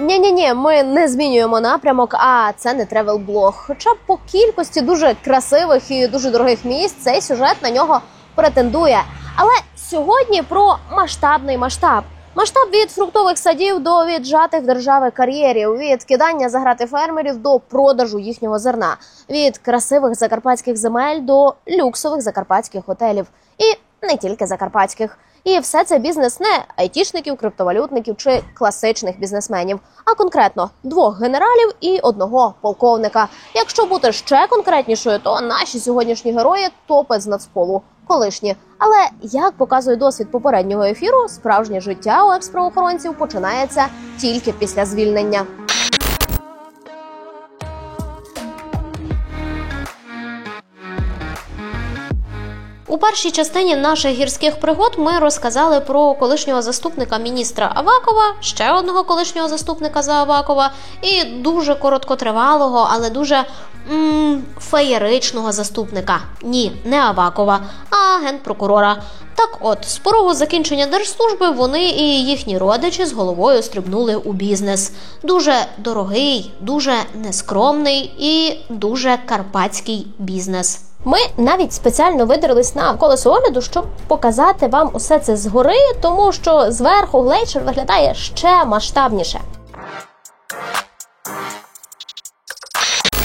Ні, ми не змінюємо напрямок, а це не тревел-блог. Хоча по кількості дуже красивих і дуже дорогих місць цей сюжет на нього претендує. Але сьогодні про масштабний масштаб. Масштаб від фруктових садів до віджатих держави кар'єрів, від кидання за грати фермерів до продажу їхнього зерна, від красивих закарпатських земель до люксових закарпатських готелів. І не тільки закарпатських. І все це бізнес не айтішників, криптовалютників чи класичних бізнесменів, а конкретно 2 генералів і 1 полковника. Якщо бути ще конкретнішою, то наші сьогоднішні герої – топи з нацполу. Колишні. Але, як показує досвід попереднього ефіру, справжнє життя у екс-правоохоронців починається тільки після звільнення. У першій частині наших гірських пригод ми розказали про колишнього заступника міністра Авакова, ще одного колишнього заступника за Авакова і дуже короткотривалого, але дуже феєричного заступника. Ні, не Авакова, а генпрокурора. Так от, з порогу закінчення держслужби вони і їхні родичі з головою стрибнули у бізнес. Дуже дорогий, дуже нескромний і дуже карпатський бізнес. Ми навіть спеціально видерлись на колесо огляду, щоб показати вам усе це згори, тому що зверху глейшер виглядає ще масштабніше.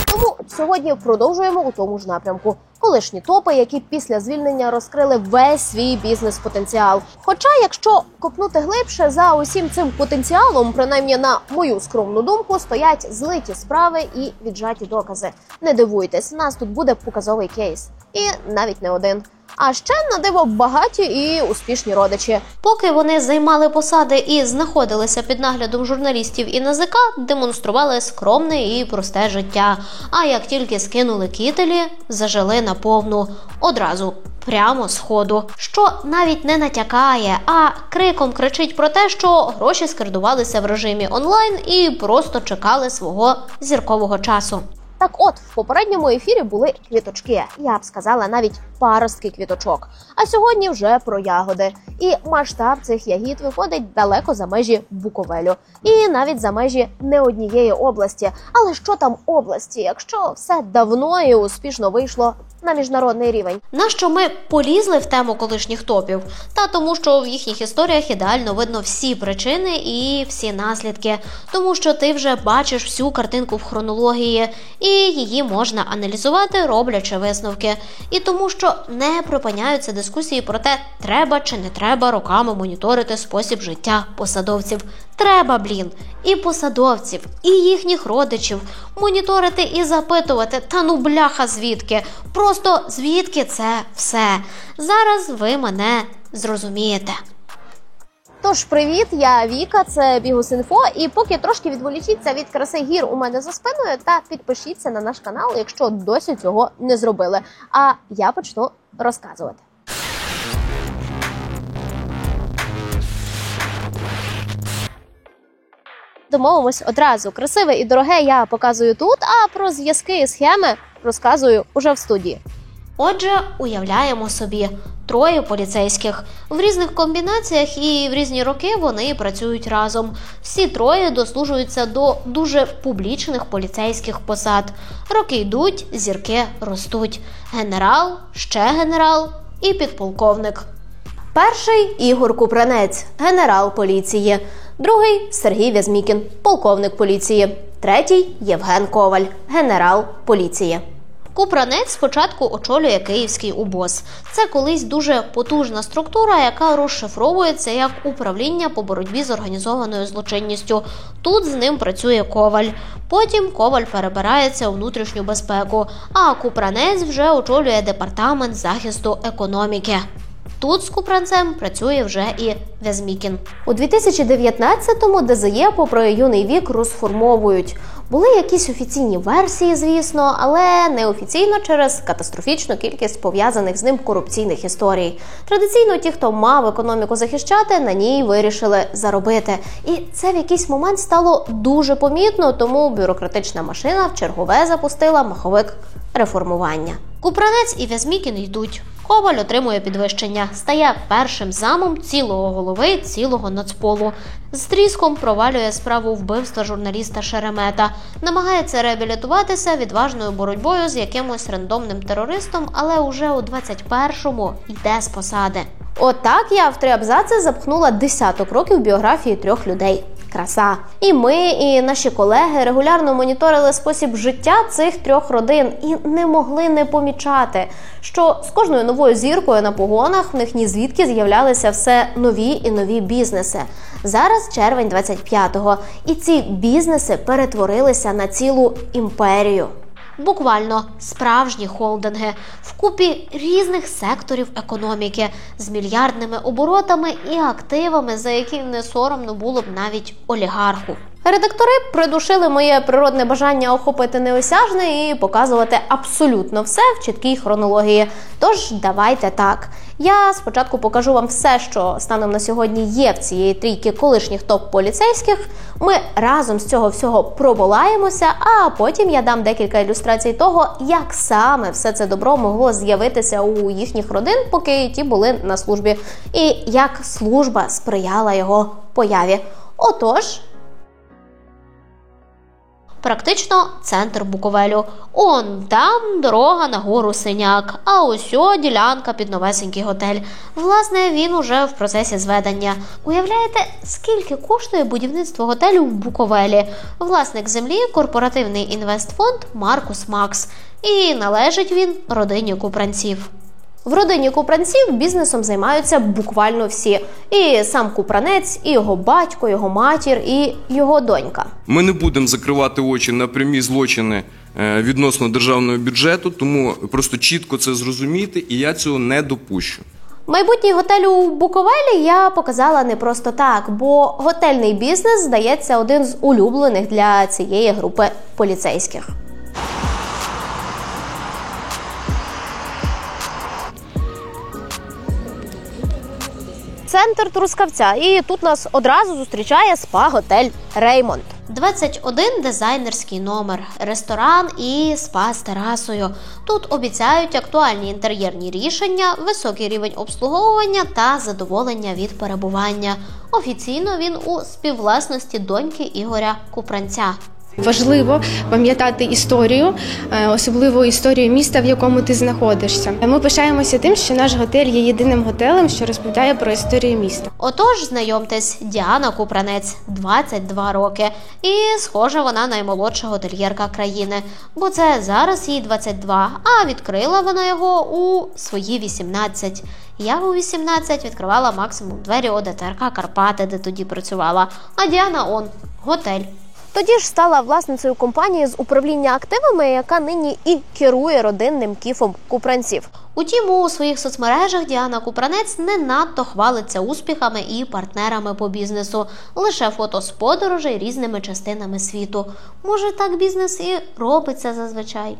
Тому сьогодні продовжуємо у тому ж напрямку. Колишні топи, які після звільнення розкрили весь свій бізнес-потенціал. Хоча, якщо копнути глибше, за усім цим потенціалом, принаймні на мою скромну думку, стоять злиті справи і віджаті докази. Не дивуйтесь, у нас тут буде показовий кейс. І навіть не один. А ще, на диво, багаті і успішні родичі. Поки вони займали посади і знаходилися під наглядом журналістів і НАЗК, демонстрували скромне і просте життя. А як тільки скинули кітелі, зажили наповну. Одразу. Прямо з ходу. Що навіть не натякає, а криком кричить про те, що гроші скердувалися в режимі онлайн і просто чекали свого зіркового часу. Так от, в попередньому ефірі були квіточки, я б сказала навіть паростки квіточок. А сьогодні вже про ягоди. І масштаб цих ягід виходить далеко за межі Буковелю. І навіть за межі не однієї області. Але що там області, якщо все давно і успішно вийшло на міжнародний рівень? Нащо ми полізли в тему колишніх топів? Та тому, що в їхніх історіях ідеально видно всі причини і всі наслідки. Тому що ти вже бачиш всю картинку в хронології, і її можна аналізувати, роблячи висновки. І тому, що не припиняються дискусії про те, треба чи не треба роками моніторити спосіб життя посадовців. Треба, блін, і посадовців, і їхніх родичів моніторити і запитувати, та ну бляха звідки, просто звідки це все. Зараз ви мене зрозумієте. Тож, привіт, я Віка, це Бігус.Інфо, і поки трошки відволічіться від краси гір у мене за спиною та підпишіться на наш канал, якщо досі цього не зробили. А я почну розказувати. Домовимось одразу. Красиве і дороге я показую тут, а про зв'язки і схеми розказую уже в студії. Отже, уявляємо собі, 3 поліцейських. В різних комбінаціях і в різні роки вони працюють разом. Всі 3 дослужуються до дуже публічних поліцейських посад. Роки йдуть, зірки ростуть. Генерал, ще генерал і підполковник. Перший – Ігор Купранець, генерал поліції. Другий – Сергій Вязмікін, полковник поліції. Третій – Євген Коваль, генерал поліції. Купранець спочатку очолює Київський УБОЗ. Це колись дуже потужна структура, яка розшифровується як управління по боротьбі з організованою злочинністю. Тут з ним працює Коваль. Потім Коваль перебирається у внутрішню безпеку, а Купранець вже очолює департамент захисту економіки. Тут з Купранцем працює вже і Вязмікін. У 2019-му ДЗЄ, попри юний вік, розформовують. Були якісь офіційні версії, звісно, але неофіційно через катастрофічну кількість пов'язаних з ним корупційних історій. Традиційно ті, хто мав економіку захищати, на ній вирішили заробити. І це в якийсь момент стало дуже помітно, тому бюрократична машина вчергове запустила маховик реформування. Купранець і Вязмікін йдуть. Коваль отримує підвищення, стає першим замом цілого голови цілого нацполу. З тріском провалює справу вбивства журналіста Шеремета. Намагається реабілітуватися відважною боротьбою з якимось рандомним терористом, але уже у 21-му йде з посади. Отак я в 3 абзаци запхнула десяток років біографії 3 людей. Краса. І ми, і наші колеги регулярно моніторили спосіб життя цих 3 родин і не могли не помічати, що з кожною новою зіркою на погонах в них ні звідки з'являлися все нові і нові бізнеси. Зараз червень 25-го, і ці бізнеси перетворилися на цілу імперію. Буквально справжні холдинги вкупі різних секторів економіки з мільярдними оборотами і активами, за які не соромно було б навіть олігарху. Редактори придушили моє природне бажання охопити неосяжне і показувати абсолютно все в чіткій хронології. Тож давайте так. Я спочатку покажу вам все, що станом на сьогодні є в цієї трійки колишніх топ-поліцейських. Ми разом з цього всього проболаємося, а потім я дам декілька ілюстрацій того, як саме все це добро могло з'явитися у їхніх родин, поки ті були на службі, і як служба сприяла його появі. Отож, практично центр Буковелю. Он там дорога на гору Синяк, а ось ділянка під новесенький готель. Власне, він уже в процесі зведення. Уявляєте, скільки коштує будівництво готелю в Буковелі? Власник землі – корпоративний інвестфонд Маркус Макс. І належить він родині Купранців. В родині Купранців бізнесом займаються буквально всі. І сам Купранець, і його батько, його матір, і його донька. Ми не будемо закривати очі на прямі злочини відносно державного бюджету, тому просто чітко це зрозуміти, і я цього не допущу. Майбутній готель у Буковелі я показала не просто так, бо готельний бізнес, здається, один з улюблених для цієї групи поліцейських. Центр Трускавця, і тут нас одразу зустрічає спа-готель «Реймонд». 21 дизайнерський номер, ресторан і спа з терасою. Тут обіцяють актуальні інтер'єрні рішення, високий рівень обслуговування та задоволення від перебування. Офіційно він у співвласності доньки Ігоря Купранця. Важливо пам'ятати історію, особливо історію міста, в якому ти знаходишся. Ми пишаємося тим, що наш готель є єдиним готелем, що розповідає про історію міста. Отож, знайомтесь, Діана Купранець, 22 роки. І, схоже, вона наймолодша готельєрка країни, бо це зараз їй 22, а відкрила вона його у свої 18. Я у 18 відкривала максимум двері ОДТРК «Карпати», де тоді працювала, а Діана готель. Тоді ж стала власницею компанії з управління активами, яка нині і керує родинним кіфом Купранців. Утім, у своїх соцмережах Діана Купранець не надто хвалиться успіхами і партнерами по бізнесу. Лише фото з подорожей різними частинами світу. Може, так бізнес і робиться зазвичай.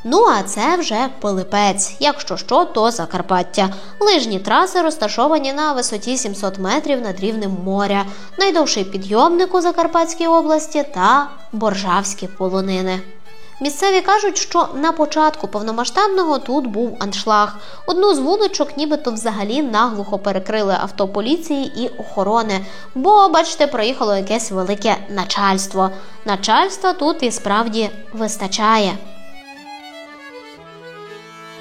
Ну а це вже Пилипець, якщо що, то Закарпаття. Лижні траси розташовані на висоті 700 метрів над рівнем моря, найдовший підйомник у Закарпатській області та Боржавські полонини. Місцеві кажуть, що на початку повномасштабного тут був аншлаг. Одну з вуличок нібито взагалі наглухо перекрили авто поліції і охорони, бо, бачите, проїхало якесь велике начальство. Начальства тут і справді вистачає.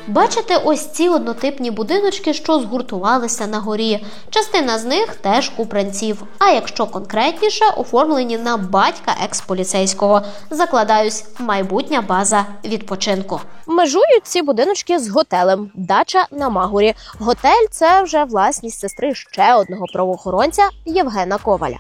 Бачите ось ці однотипні будиночки, що згуртувалися на горі. Частина з них теж Купранців, а якщо конкретніше, оформлені на батька екс-поліцейського. Закладаюсь, майбутня база відпочинку. Межують ці будиночки з готелем «Дача на Магурі». Готель – це вже власність сестри ще одного правоохоронця Євгена Коваля.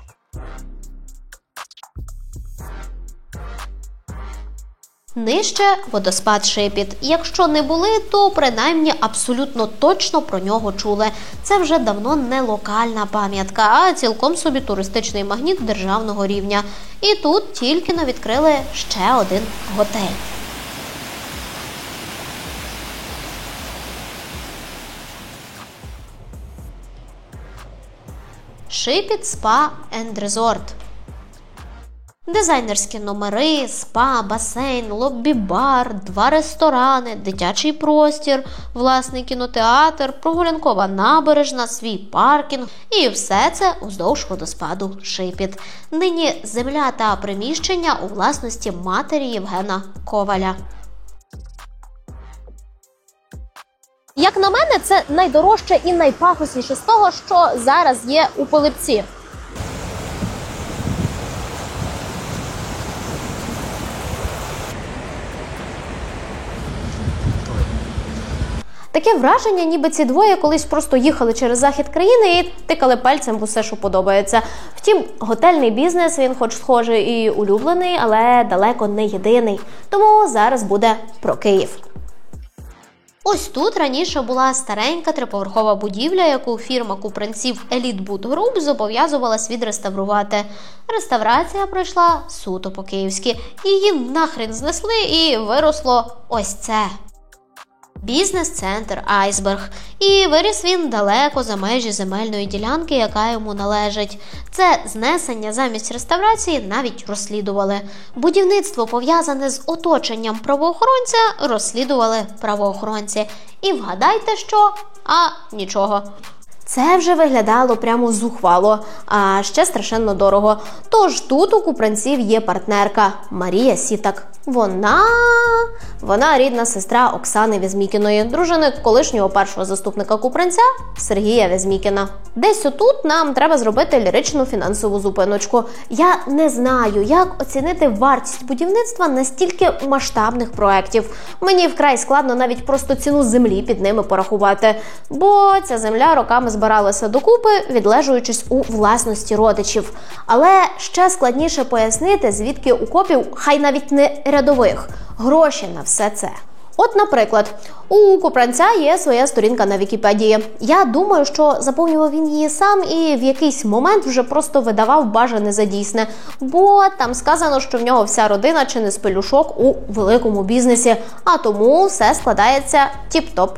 Нижче водоспад Шипіт. Якщо не були, то принаймні абсолютно точно про нього чули. Це вже давно не локальна пам'ятка, а цілком собі туристичний магніт державного рівня. І тут тільки-но відкрили ще один готель. Шипіт Спа енд Резорт. Дизайнерські номери, спа, басейн, лоббі-бар, 2 ресторани, дитячий простір, власний кінотеатр, прогулянкова набережна, свій паркінг і все це уздовж водоспаду Шипіт. Нині земля та приміщення у власності матері Євгена Коваля. Як на мене, це найдорожче і найпафосніше з того, що зараз є у Пилипці. Таке враження, ніби ці двоє колись просто їхали через захід країни і тикали пальцем в усе, що подобається. Втім, готельний бізнес, він хоч схожий і улюблений, але далеко не єдиний. Тому зараз буде про Київ. Ось тут раніше була старенька триповерхова будівля, яку фірма купранців Elite Boot Group зобов'язувалась відреставрувати. Реставрація пройшла суто по-київськи. Її нахрен знесли і виросло ось це. Бізнес-центр «Айсберг». І виріс він далеко за межі земельної ділянки, яка йому належить. Це знесення замість реставрації навіть розслідували. Будівництво, пов'язане з оточенням правоохоронця, розслідували правоохоронці. І вгадайте що? А нічого. Це вже виглядало прямо зухвало, а ще страшенно дорого. Тож тут у купранців є партнерка Марія Сітак. Вона рідна сестра Оксани Вязмікіної, дружини колишнього першого заступника купранця Сергія Вязмікіна. Десь отут нам треба зробити ліричну фінансову зупиночку. Я не знаю, як оцінити вартість будівництва настільки масштабних проєктів. Мені вкрай складно навіть просто ціну землі під ними порахувати, бо ця земля роками збиралася докупи, відлежуючись у власності родичів. Але ще складніше пояснити, звідки у копів, хай навіть не рядових, гроші на все це. От, наприклад, у купранця є своя сторінка на Вікіпедії. Я думаю, що заповнював він її сам і в якийсь момент вже просто видавав бажане за дійсне, бо там сказано, що в нього вся родина чи не з пелюшок у великому бізнесі, а тому все складається тіп-топ.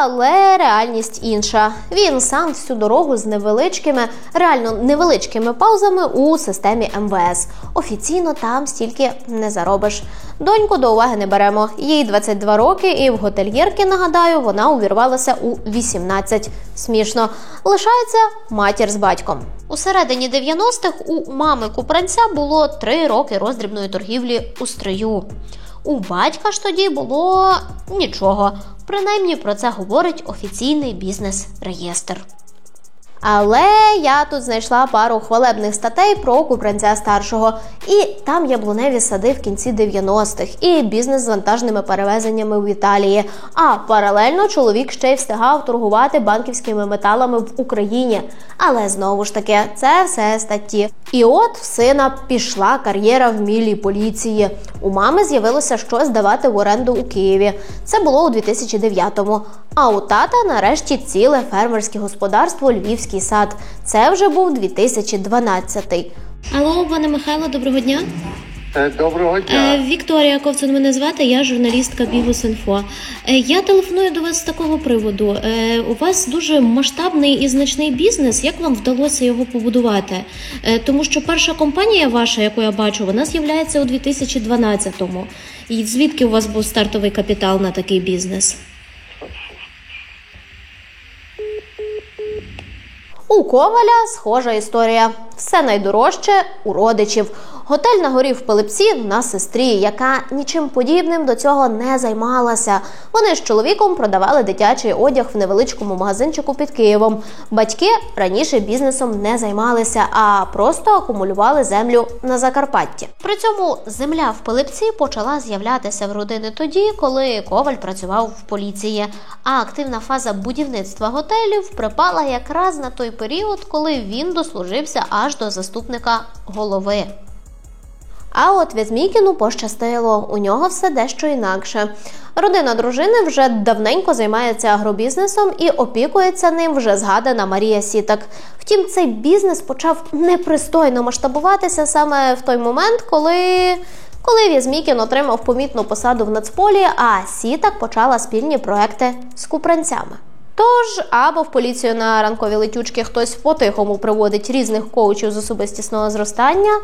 Але реальність інша. Він сам всю дорогу з невеличкими, реально невеличкими паузами у системі МВС. Офіційно там стільки не заробиш. Доньку до уваги не беремо. Їй 22 роки і в готельєрки, нагадаю, вона увірвалася у 18. Смішно. Лишається матір з батьком. У середині 90-х у мами купранця було 3 роки роздрібної торгівлі у Стрию. У батька ж тоді було нічого. Принаймні про це говорить офіційний бізнес-реєстр. Але я тут знайшла пару хвалебних статей про купранця старшого. І там яблуневі сади в кінці 90-х, і бізнес з вантажними перевезеннями в Італії. А паралельно чоловік ще й встигав торгувати банківськими металами в Україні. Але знову ж таки, це все статті. І от в сина пішла кар'єра в мілій поліції. У мами з'явилося щось давати в оренду у Києві. Це було у 2009-му. А у тата нарешті ціле фермерське господарство «Львівський сад». Це вже був 2012-й. Алло, пане Михайло, доброго дня. Доброго дня. Вікторія Ковцун мене звати, я журналістка Бігус.Інфо. Я телефоную до вас з такого приводу. У вас дуже масштабний і значний бізнес. Як вам вдалося його побудувати? Тому що перша компанія ваша, яку я бачу, вона з'являється у 2012-му. І звідки у вас був стартовий капітал на такий бізнес? У Коваля схожа історія. Все найдорожче у родичів. Готель на горі в Пилипці на сестрі, яка нічим подібним до цього не займалася. Вони з чоловіком продавали дитячий одяг в невеличкому магазинчику під Києвом. Батьки раніше бізнесом не займалися, а просто акумулювали землю на Закарпатті. При цьому земля в Пилипці почала з'являтися в родини тоді, коли Коваль працював в поліції. А активна фаза будівництва готелів припала якраз на той період, коли він дослужився аж до заступника голови. А от Вязмікіну пощастило, у нього все дещо інакше. Родина дружини вже давненько займається агробізнесом і опікується ним вже згадана Марія Сітак. Втім, цей бізнес почав непристойно масштабуватися саме в той момент, коли Вязмікін отримав помітну посаду в Нацполі, а Сітак почала спільні проекти з купранцями. Тож, або в поліцію на ранкові летючки хтось по-тихому приводить різних коучів з особистісного зростання,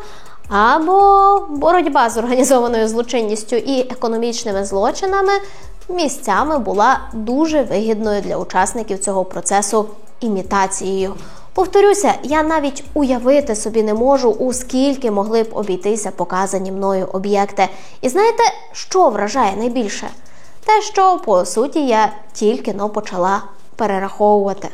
або боротьба з організованою злочинністю і економічними злочинами місцями була дуже вигідною для учасників цього процесу імітацією. Повторюся, я навіть уявити собі не можу, у скільки могли б обійтися показані мною об'єкти. І знаєте, що вражає найбільше? Те, що, по суті, я тільки-но почала перераховувати.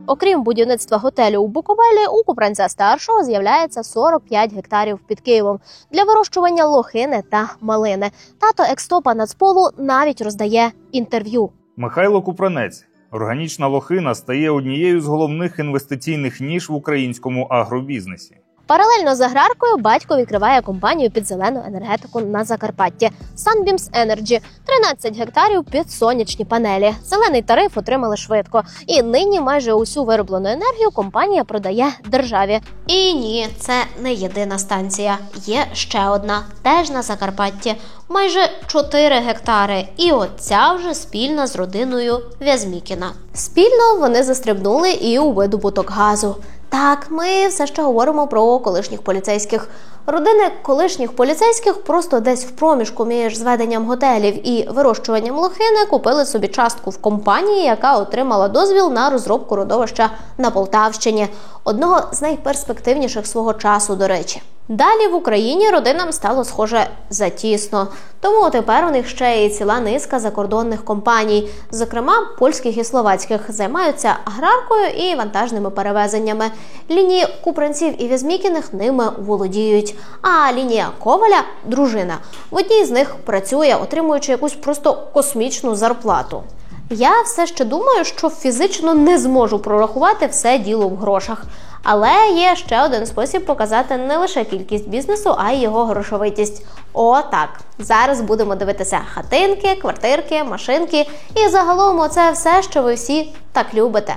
Окрім будівництва готелю у Буковелі, у Купранця-старшого з'являється 45 гектарів під Києвом для вирощування лохини та малини. Тато екстопа Нацполу навіть роздає інтерв'ю. Михайло Купранець. Органічна лохина стає однією з головних інвестиційних ніш в українському агробізнесі. Паралельно з аграркою батько відкриває компанію під зелену енергетику на Закарпатті – Sunbeams Energy. 13 гектарів під сонячні панелі. Зелений тариф отримали швидко. І нині майже усю вироблену енергію компанія продає державі. І ні, це не єдина станція. Є ще одна, теж на Закарпатті. Майже 4 гектари. І от ця вже спільна з родиною Вязмікіна. Спільно вони застрибнули і у видобуток газу. Так, ми все ще говоримо про колишніх поліцейських. Родини колишніх поліцейських просто десь в проміжку між зведенням готелів і вирощуванням лохини купили собі частку в компанії, яка отримала дозвіл на розробку родовища на Полтавщині. Одного з найперспективніших свого часу, до речі. Далі в Україні родинам стало, схоже, затісно. Тому тепер у них ще і ціла низка закордонних компаній, зокрема польських і словацьких, займаються аграркою і вантажними перевезеннями. Лінії Купранців і Вязмікіних ними володіють. А лінія Коваля – дружина. В одній з них працює, отримуючи якусь просто космічну зарплату. Я все ще думаю, що фізично не зможу прорахувати все діло в грошах. Але є ще один спосіб показати не лише кількість бізнесу, а й його грошовитість. О, так. Зараз будемо дивитися хатинки, квартирки, машинки і загалом оце все, що ви всі так любите.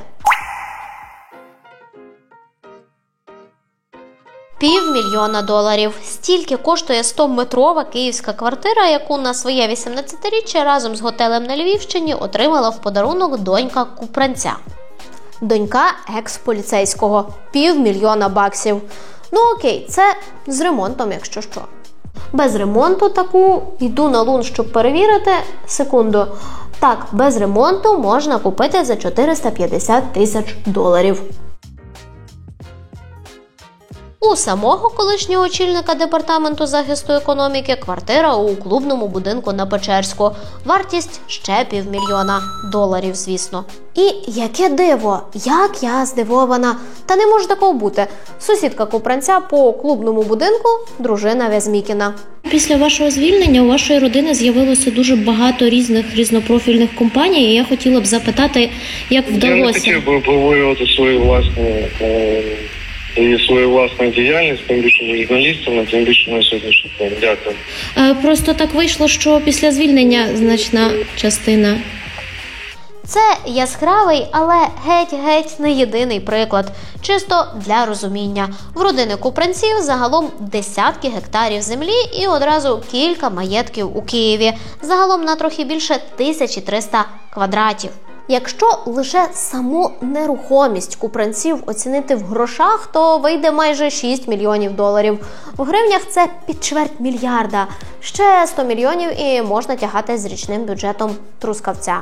$500 000. Стільки коштує 100-метрова київська квартира, яку на своє 18-річчя разом з готелем на Львівщині отримала в подарунок донька Купранця. Донька екс-поліцейського. $500 000. Ну окей, це з ремонтом, якщо що. Без ремонту таку, йду на лун, щоб перевірити, секунду. Так, без ремонту можна купити за $450 000. У самого колишнього очільника департаменту захисту економіки квартира у клубному будинку на Печерську. Вартість ще $500 000, звісно. І яке диво, як я здивована. Та не може такого бути. Сусідка Купранця по клубному будинку – дружина Вязмікіна. Після вашого звільнення у вашої родини з'явилося дуже багато різних різнопрофільних компаній, і я хотіла б запитати, як вдалося. Я не хотів би обговорювати свою власну діяльність, тим більше журналістами, тим більше на сьогоднішній день. Дякую. Просто так вийшло, що після звільнення значна частина. Це яскравий, але геть-геть не єдиний приклад. Чисто для розуміння. В родини Купранців загалом десятки гектарів землі і одразу кілька маєтків у Києві. Загалом на трохи більше 1300 квадратів. Якщо лише саму нерухомість Купранців оцінити в грошах, то вийде майже $6 мільйонів. В гривнях це під $250 мільйона. Ще 100 мільйонів і можна тягати з річним бюджетом Трускавця.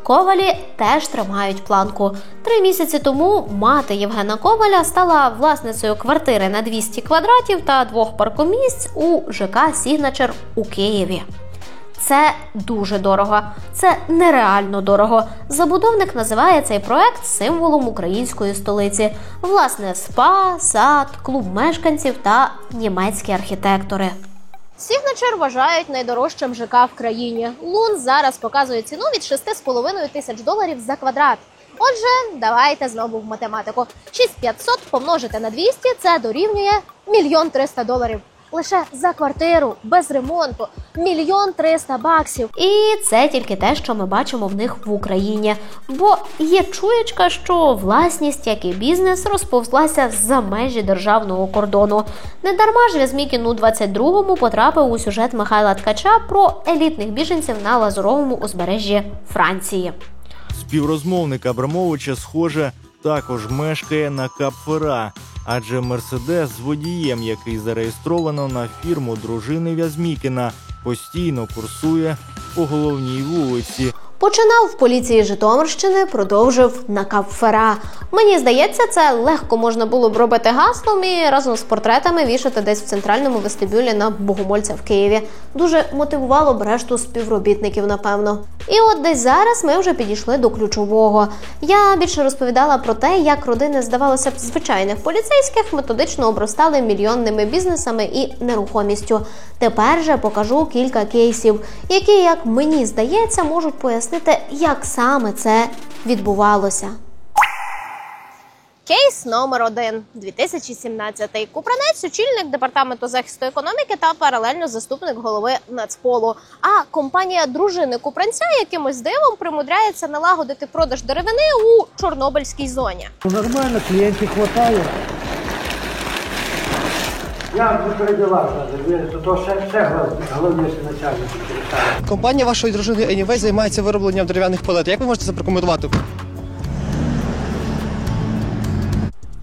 Ковалі теж тримають планку. 3 місяці тому мати Євгена Коваля стала власницею квартири на 200 квадратів та 2 паркомісць у ЖК «Сігначер» у Києві. Це дуже дорого. Це нереально дорого. Забудовник називає цей проект символом української столиці. Власне, спа, сад, клуб мешканців та німецькі архітектори. Сігначер вважають найдорожчим ЖК в країні. Лун зараз показує ціну від $6,5 тисяч за квадрат. Отже, давайте знову в математику. 6500 помножити на 200 – це дорівнює $1 300 000. лише за квартиру, без ремонту, 1 300 000 баксів. І це тільки те, що ми бачимо в них в Україні. Бо є чуєчка, що власність, як і бізнес, розповзлася за межі державного кордону. Недарма ж Вязмікін у 22-му потрапив у сюжет Михайла Ткача про елітних біженців на Лазуровому узбережжі Франції. Співрозмовник Абрамовича, схоже, також мешкає на Кап-Фера, адже «Мерседес» з водієм, який зареєстровано на фірму дружини Вязмікіна, постійно курсує по головній вулиці. Починав в поліції Житомирщини, продовжив на Кап-Фера. Мені здається, це легко можна було б робити гаслом і разом з портретами вішати десь в центральному вестибюлі на Богомольця в Києві. Дуже мотивувало б решту співробітників, напевно. І от десь зараз ми вже підійшли до ключового. Я більше розповідала про те, як родини, здавалося б, звичайних поліцейських методично обростали мільйонними бізнесами і нерухомістю. Тепер же покажу кілька кейсів, які, як мені здається, можуть пояснити, як саме це відбувалося. Кейс номер 1. 2017. Купранець, очільник департаменту захисту економіки та паралельно заступник голови Нацполу. А компанія дружини Купранця якимось дивом примудряється налагодити продаж деревини у Чорнобильській зоні. Нормально, клієнтів хватає. Я вже переділав, то ще головніше начальник. Компанія вашої дружини Anyway займається виробленням дерев'яних палет. Як ви можете це прокоментувати?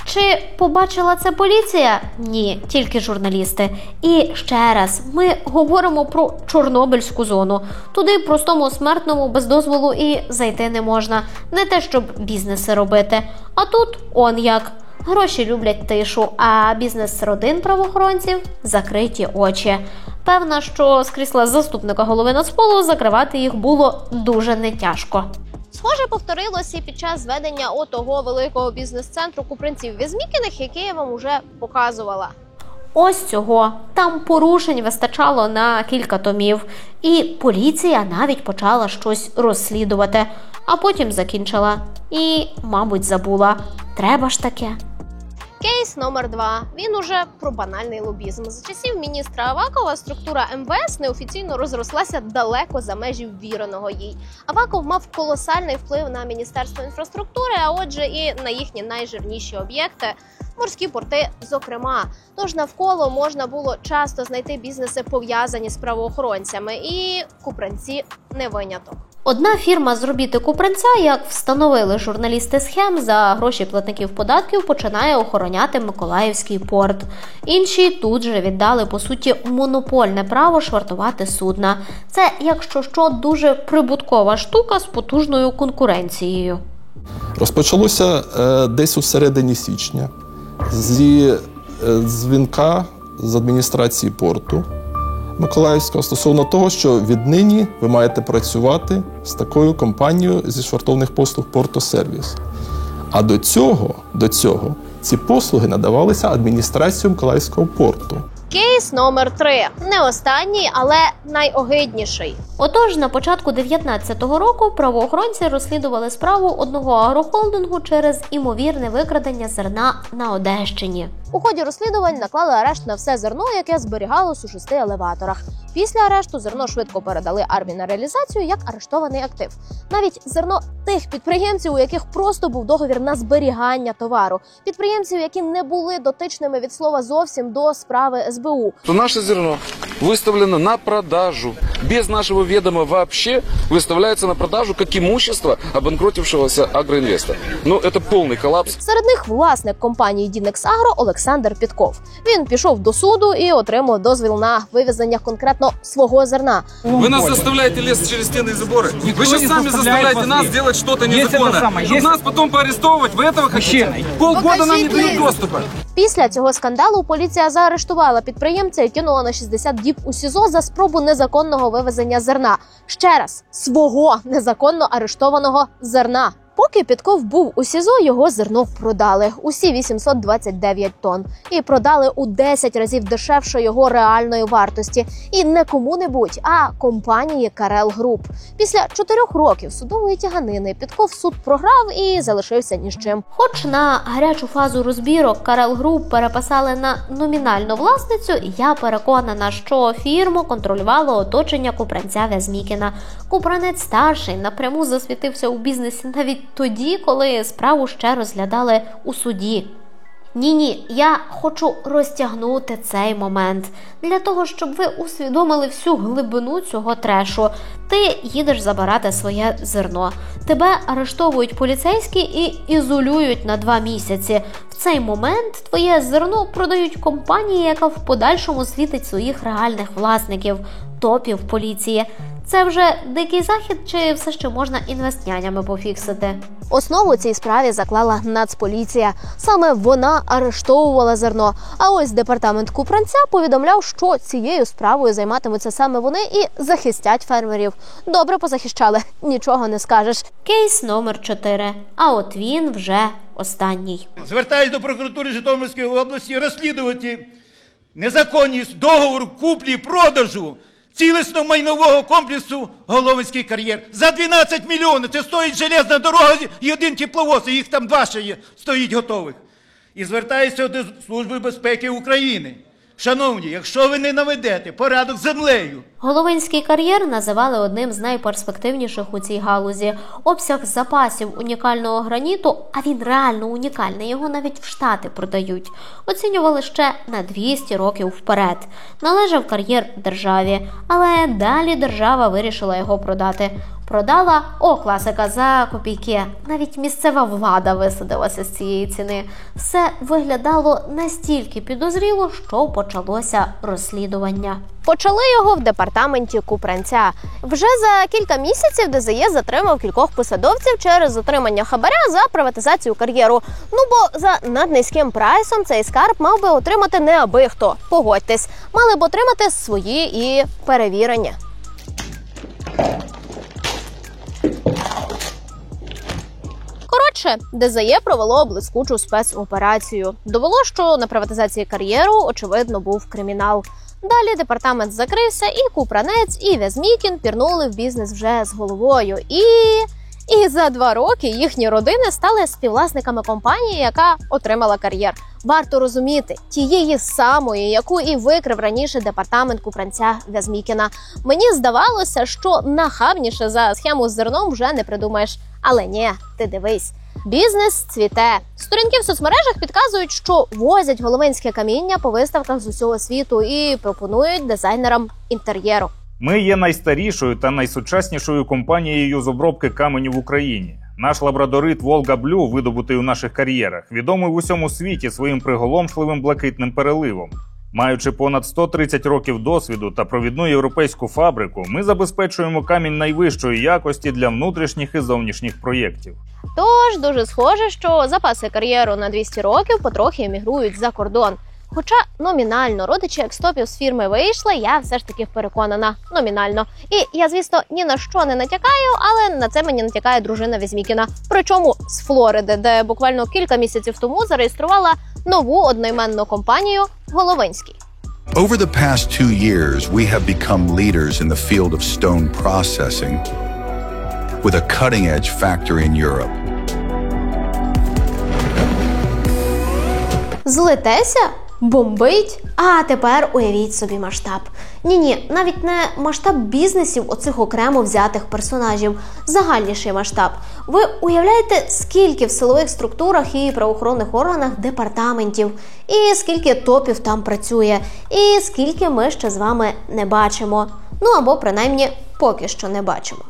Чи побачила це поліція? Ні, тільки журналісти. І ще раз, ми говоримо про Чорнобильську зону. Туди простому смертному без дозволу і зайти не можна. Не те, щоб бізнеси робити. А тут он як. Гроші люблять тишу, а бізнес родин правоохоронців – закриті очі. Певна, що з крісла заступника голови Нацполу закривати їх було дуже нетяжко. Схоже, повторилось і під час зведення отого великого бізнес-центру Купранців Вязмікіних, який я вам уже показувала. Ось цього. Там порушень вистачало на кілька томів. І поліція навіть почала щось розслідувати. А потім закінчила. І, мабуть, забула. Треба ж таке. Кейс номер 2. Він уже про банальний лобізм. За часів міністра Авакова структура МВС неофіційно розрослася далеко за межі ввіреного їй. Аваков мав колосальний вплив на Міністерство інфраструктури, а отже і на їхні найжирніші об'єкти – морські порти, зокрема. Тож навколо можна було часто знайти бізнеси, пов'язані з правоохоронцями, і Купранці не виняток. Одна фірма з робіти Купранця, як встановили журналісти схем, за гроші платників податків починає охороняти Миколаївський порт. Інші тут же віддали, по суті, монопольне право швартувати судна. Це, якщо що, дуже прибуткова штука з потужною конкуренцією. Розпочалося десь у середині січня зі дзвінка з адміністрації порту Миколаївського стосовно того, що віднині ви маєте працювати з такою компанією зі швартовних послуг «Портосервіс». А до цього ці послуги надавалися адміністрацією Миколаївського порту. Кейс номер 3. Не останній, але найогидніший. Отож, на початку 2019 року правоохоронці розслідували справу одного агрохолдингу через імовірне викрадення зерна на Одещині. У ході розслідувань наклали арешт на все зерно, яке зберігалось у 6 елеваторах. Після арешту зерно швидко передали армії на реалізацію як арештований актив. Навіть зерно тих підприємців, у яких просто був договір на зберігання товару. Підприємців, які не були дотичними від слова зовсім до справи СБУ. То наше зерно выставлено на продажу. Без нашего ведома вообще выставляется на продажу как имущество обанкротившегося агроинвестора. Ну, это полный коллапс. Серед них власник компанії «Дінекс Агро» Олександр Підков. Він пішов до суду і отримав дозвіл на вивезення конкретно свого зерна. Вы нас заставляете лезть через стены и заборы. Вы сейчас сами заставляете нас делать что-то незаконное. Чтобы нас потом поарестовывать, вы этого хотите? Полгода нам не дают доступа. Після цього скандалу поліція заарештувала підприємця і кинула на 60 діб у СІЗО за спробу незаконного вивезення зерна. Ще раз, свого незаконно арештованого зерна. Поки Підков був у СІЗО, його зерно продали. Усі 829 тонн. І продали у 10 разів дешевше його реальної вартості. І не кому-небудь, а компанії Карел Груп. Після 4 років судової тяганини Підков суд програв і залишився ні з чим. Хоч на гарячу фазу розбірок Карел Груп переписали на номінальну власницю, я переконана, що фірму контролювало оточення Купранця Вязмікіна. Купранець-старший напряму засвітився у бізнесі навіть тоді, коли справу ще розглядали у суді. Ні, я хочу розтягнути цей момент. Для того, щоб ви усвідомили всю глибину цього трешу. Ти їдеш забирати своє зерно. Тебе арештовують поліцейські і ізолюють на 2 місяці. В цей момент твоє зерно продають компанії, яка в подальшому світить своїх реальних власників, топів поліції. Це вже дикий захід чи все ще можна інвестнянями пофіксити? Основу цій справі заклала Нацполіція. Саме вона арештовувала зерно. А ось департамент Купранця повідомляв, що цією справою займатимуться саме вони і захистять фермерів. Добре позахищали, нічого не скажеш. Кейс номер 4. А от він вже останній. Звертаюсь до прокуратури Житомирської області розслідувати незаконність договору куплі-продажу цілісного майнового комплексу Головинський кар'єр. За 12 мільйонів. Це стоїть железна дорога і 1 тепловоз, і їх там 2 ще є, стоїть готових. І звертаюся до Служби безпеки України. Шановні, якщо ви не наведете порядок з землею. Головинський кар'єр називали одним з найперспективніших у цій галузі. Обсяг запасів унікального граніту, а він реально унікальний, його навіть в Штати продають, оцінювали ще на 200 років вперед. Належав кар'єр державі, але далі держава вирішила його продати. Продала, класика, за копійки. Навіть місцева влада висадилася з цієї ціни. Все виглядало настільки підозріло, що почалося розслідування. Почали його в департаменті Купранця. Вже за кілька місяців ДЗЄ затримав кількох посадовців через отримання хабаря за приватизацію кар'єру. Бо за наднизьким прайсом цей скарб мав би отримати не аби хто. Погодьтесь, мали б отримати свої і перевірені. ДЗЄ провело блискучу спецоперацію. Довело, що на приватизації кар'єру, очевидно, був кримінал. Далі департамент закрився, і Купранець, і Вязмікін пірнули в бізнес вже з головою. І за 2 роки їхні родини стали співвласниками компанії, яка отримала кар'єр. Варто розуміти, тієї самої, яку і викрив раніше департамент Купранця Вязмікіна. Мені здавалося, що нахабніше за схему з зерном вже не придумаєш. Але ні, ти дивись. Бізнес цвіте. Сторінки в соцмережах підказують, що возять головинське каміння по виставках з усього світу і пропонують дизайнерам інтер'єру. Ми є найстарішою та найсучаснішою компанією з обробки каменю в Україні. Наш лабрадорит Волга Блю, видобутий у наших кар'єрах, відомий в усьому світі своїм приголомшливим блакитним переливом. Маючи понад 130 років досвіду та провідну європейську фабрику, ми забезпечуємо камінь найвищої якості для внутрішніх і зовнішніх проєктів. Тож, дуже схоже, що запаси кар'єру на 200 років потрохи емігрують за кордон. Хоча номінально родичі екстопів з фірми вийшли, я все ж таки переконана. Номінально. І я, звісно, ні на що не натякаю, але на це мені натякає дружина Вязмікіна. Причому з Флориди, де буквально кілька місяців тому зареєструвала нову одноіменну компанію «Головинський». Over the past 2 years, we have become leaders in the field of stone processing with a cutting-edge factory in Europe. Злитеся? Бомбить? А тепер уявіть собі масштаб. Ні, навіть не масштаб бізнесів оцих окремо взятих персонажів. Загальніший масштаб. Ви уявляєте, скільки в силових структурах і правоохоронних органах департаментів, і скільки топів там працює, і скільки ми ще з вами не бачимо. Або принаймні поки що не бачимо.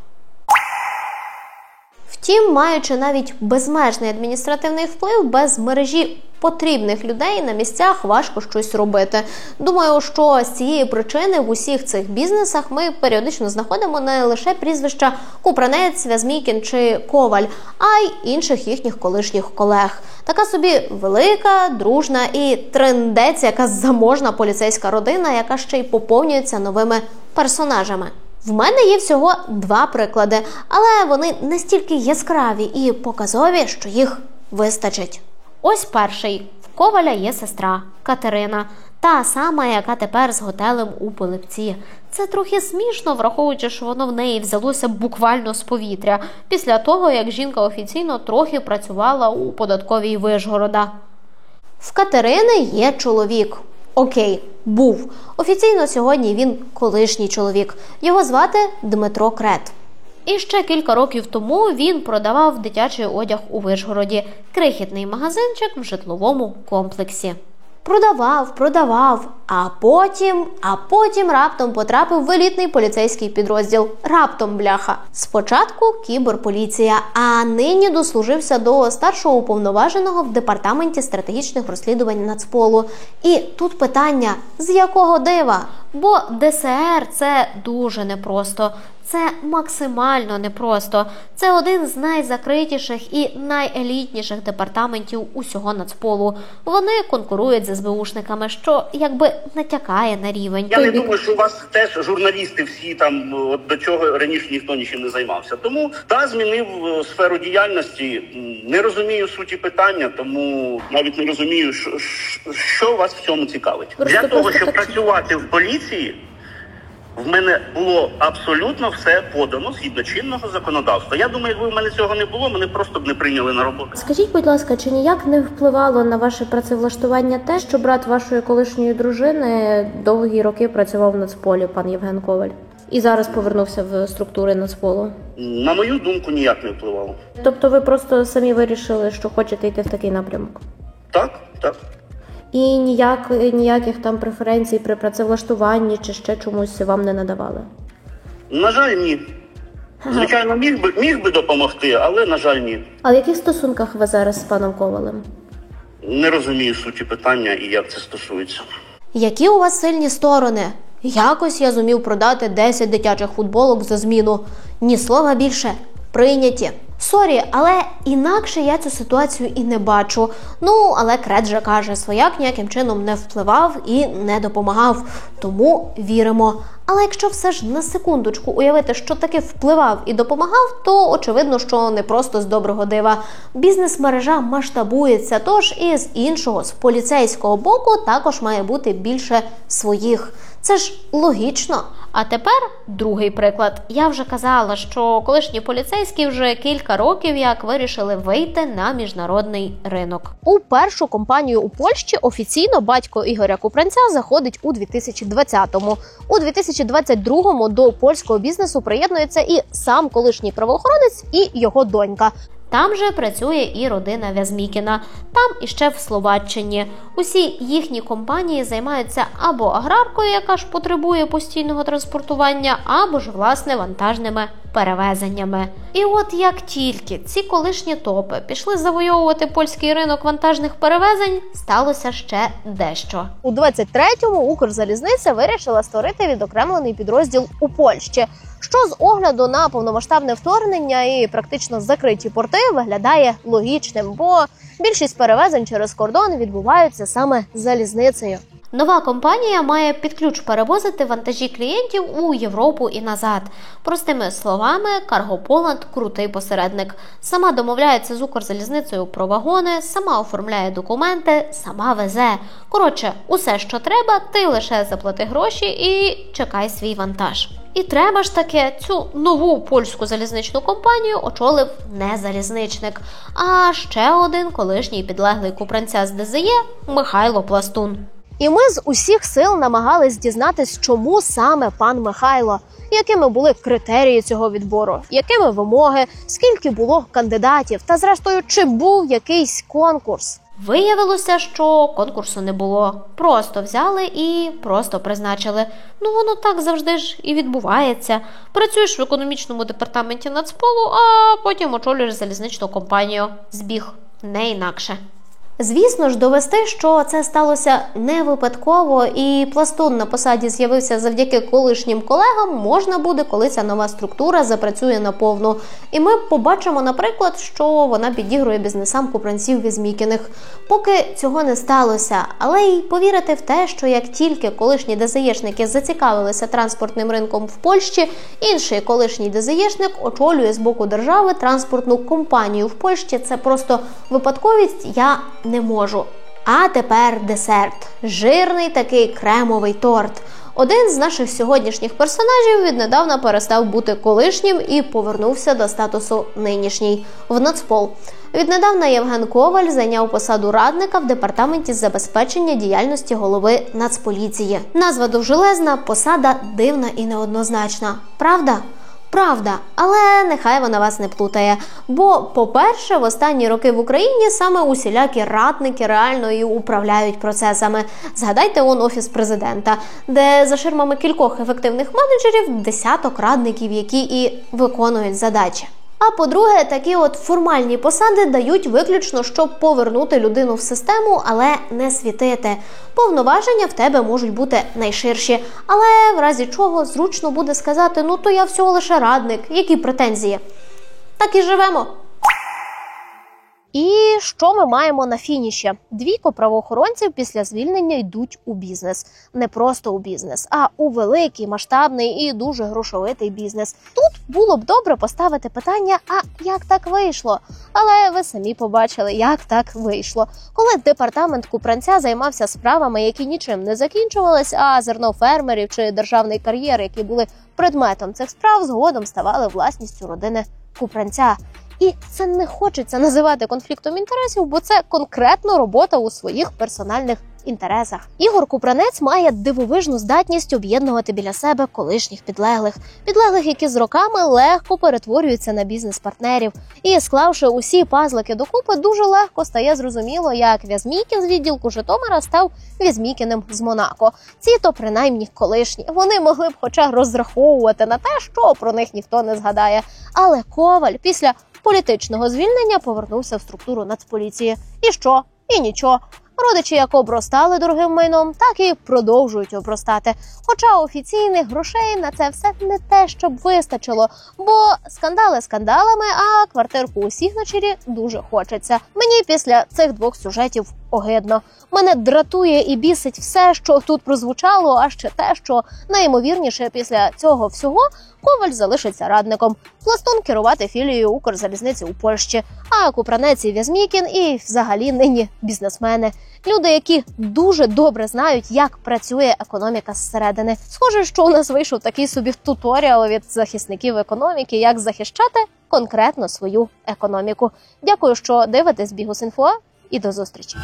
Втім, маючи навіть безмежний адміністративний вплив, без мережі потрібних людей на місцях важко щось робити. Думаю, що з цієї причини в усіх цих бізнесах ми періодично знаходимо не лише прізвища Купранець, Вязмікін чи Коваль, а й інших їхніх колишніх колег. Така собі велика, дружна і трындець, яка заможна поліцейська родина, яка ще й поповнюється новими персонажами. В мене є всього 2 приклади, але вони настільки яскраві і показові, що їх вистачить. Ось перший. В Коваля є сестра Катерина, та сама, яка тепер з готелем у Пилипці. Це трохи смішно, враховуючи, що воно в неї взялося буквально з повітря, після того, як жінка офіційно трохи працювала у податковій Вишгорода. В Катерини є чоловік. Окей, був. Офіційно сьогодні він колишній чоловік. Його звати Дмитро Крет. І ще кілька років тому він продавав дитячий одяг у Вишгороді. Крихітний магазинчик в житловому комплексі. Продавав, а потім раптом потрапив в елітний поліцейський підрозділ. Раптом, бляха. Спочатку кіберполіція, а нині дослужився до старшого уповноваженого в департаменті стратегічних розслідувань Нацполу. І тут питання, з якого дива? Бо ДСР – це дуже непросто. Це максимально непросто. Це один з найзакритіших і найелітніших департаментів усього Нацполу. Вони конкурують з СБУшниками, що якби натякає на рівень. Я не думаю, що у вас теж журналісти всі там, от до чого раніше ніхто нічим не займався. Тому, змінив сферу діяльності. Не розумію суті питання, тому навіть не розумію, що вас в цьому цікавить. Для того, щоб працювати в поліції, в мене було абсолютно все подано згідно чинного законодавства. Я думаю, якби в мене цього не було, мене просто б не прийняли на роботу. Скажіть, будь ласка, чи ніяк не впливало на ваше працевлаштування те, що брат вашої колишньої дружини довгі роки працював в Нацполі, пан Євген Коваль, і зараз повернувся в структури Нацполу? На мою думку, ніяк не впливало. Тобто ви просто самі вирішили, що хочете йти в такий напрямок? Так. І ніяких там преференцій при працевлаштуванні чи ще чомусь вам не надавали? На жаль, ні. Звичайно, міг би допомогти, але, на жаль, ні. А в яких стосунках ви зараз з паном Ковалем? Не розумію суті питання і як це стосується. Які у вас сильні сторони? Якось я зумів продати 10 дитячих футболок за зміну. Ні слова більше. Прийняті. Сорі, але інакше я цю ситуацію і не бачу. Але Крет же каже, свояк ніяким чином не впливав і не допомагав. Тому віримо. Але якщо все ж на секундочку уявити, що таки впливав і допомагав, то очевидно, що не просто з доброго дива. Бізнес-мережа масштабується, тож і з іншого, з поліцейського боку, також має бути більше своїх. Це ж логічно. А тепер другий приклад. Я вже казала, що колишні поліцейські вже кілька років як вирішили вийти на міжнародний ринок. У першу компанію у Польщі офіційно батько Ігоря Купранця заходить у 2020-му. У 2022-му до польського бізнесу приєднується і сам колишній правоохоронець, і його донька. Там же працює і родина Вязмікіна, там іще в Словаччині. Усі їхні компанії займаються або аграркою, яка ж потребує постійного транспортування, або ж, власне, вантажними перевезеннями. І от як тільки ці колишні топи пішли завойовувати польський ринок вантажних перевезень, сталося ще дещо. У 23-му Укрзалізниця вирішила створити відокремлений підрозділ у Польщі, що з огляду на повномасштабне вторгнення і практично закриті порти виглядає логічним, бо більшість перевезень через кордон відбуваються саме залізницею. Нова компанія має під ключ перевозити вантажі клієнтів у Європу і назад. Простими словами, Cargo Poland – крутий посередник. Сама домовляється з Укрзалізницею про вагони, сама оформляє документи, сама везе. Коротше, усе, що треба, ти лише заплати гроші і чекай свій вантаж. І треба ж таки, цю нову польську залізничну компанію очолив не залізничник, а ще один колишній підлеглий Купранця з ДЗЄ Михайло Пластун. І ми з усіх сил намагались дізнатись, чому саме пан Михайло, якими були критерії цього відбору, якими вимоги, скільки було кандидатів та, зрештою, чи був якийсь конкурс. Виявилося, що конкурсу не було. Просто взяли і просто призначили. Воно так завжди ж і відбувається. Працюєш в економічному департаменті Нацполу, а потім очолюєш залізничну компанію. Збіг. Не інакше. Звісно ж, довести, що це сталося не випадково і Пластун на посаді з'явився завдяки колишнім колегам, можна буде, коли ця нова структура запрацює наповну. І ми побачимо, наприклад, що вона підігрує бізнесам Купранців Візмікіних. Поки цього не сталося, але й повірити в те, що як тільки колишні ДЗЄшники зацікавилися транспортним ринком в Польщі, інший колишній ДЗЄшник очолює з боку держави транспортну компанію в Польщі, це просто випадковість, я не можу. А тепер десерт. Жирний такий кремовий торт. Один з наших сьогоднішніх персонажів віднедавна перестав бути колишнім і повернувся до статусу нинішній в Нацпол. Віднедавна Євген Коваль зайняв посаду радника в департаменті з забезпечення діяльності голови Нацполіції. Назва довжелезна, посада дивна і неоднозначна. Правда? Правда, але нехай вона вас не плутає. Бо, по-перше, в останні роки в Україні саме усілякі радники реально і управляють процесами. Згадайте Офіс президента, де за ширмами кількох ефективних менеджерів десяток радників, які і виконують задачі. А по-друге, такі от формальні посади дають виключно, щоб повернути людину в систему, але не світити. Повноваження в тебе можуть бути найширші, але в разі чого зручно буде сказати, ну то я всього лише радник, які претензії. Так і живемо. І що ми маємо на фініші? Двійко правоохоронців після звільнення йдуть у бізнес. Не просто у бізнес, а у великий, масштабний і дуже грошовитий бізнес. Тут було б добре поставити питання, а як так вийшло? Але ви самі побачили, як так вийшло. Коли департамент Купранця займався справами, які нічим не закінчувались, а зерно фермерів чи державний кар'єр, які були предметом цих справ, згодом ставали власністю родини Купранця. І це не хочеться називати конфліктом інтересів, бо це конкретно робота у своїх персональних інтересах. Ігор Купранець має дивовижну здатність об'єднувати біля себе колишніх підлеглих. Підлеглих, які з роками легко перетворюються на бізнес-партнерів. І склавши усі пазлики докупи, дуже легко стає зрозуміло, як Вязмікін з відділку Житомира став Вязмікіним з Монако. Ці то принаймні колишні. Вони могли б хоча розраховувати на те, що про них ніхто не згадає. Але Коваль після політичного звільнення повернувся в структуру Нацполіції. І що? І нічого. Родичі як обростали дорогим майном, так і продовжують обростати. Хоча офіційних грошей на це все не те, щоб вистачило. Бо скандали скандалами, а квартирку у Сігначері дуже хочеться. Мені після цих двох сюжетів огидно. Мене дратує і бісить все, що тут прозвучало, а ще те, що найімовірніше після цього всього Коваль залишиться радником. Пластун керувати філією Укрзалізниці у Польщі, а Купранець і Вязмікін і взагалі нині бізнесмени. Люди, які дуже добре знають, як працює економіка зсередини. Схоже, що у нас вийшов такий собі туторіал від захисників економіки, як захищати конкретно свою економіку. Дякую, що дивитесь Бігус.Інфо і до зустрічі.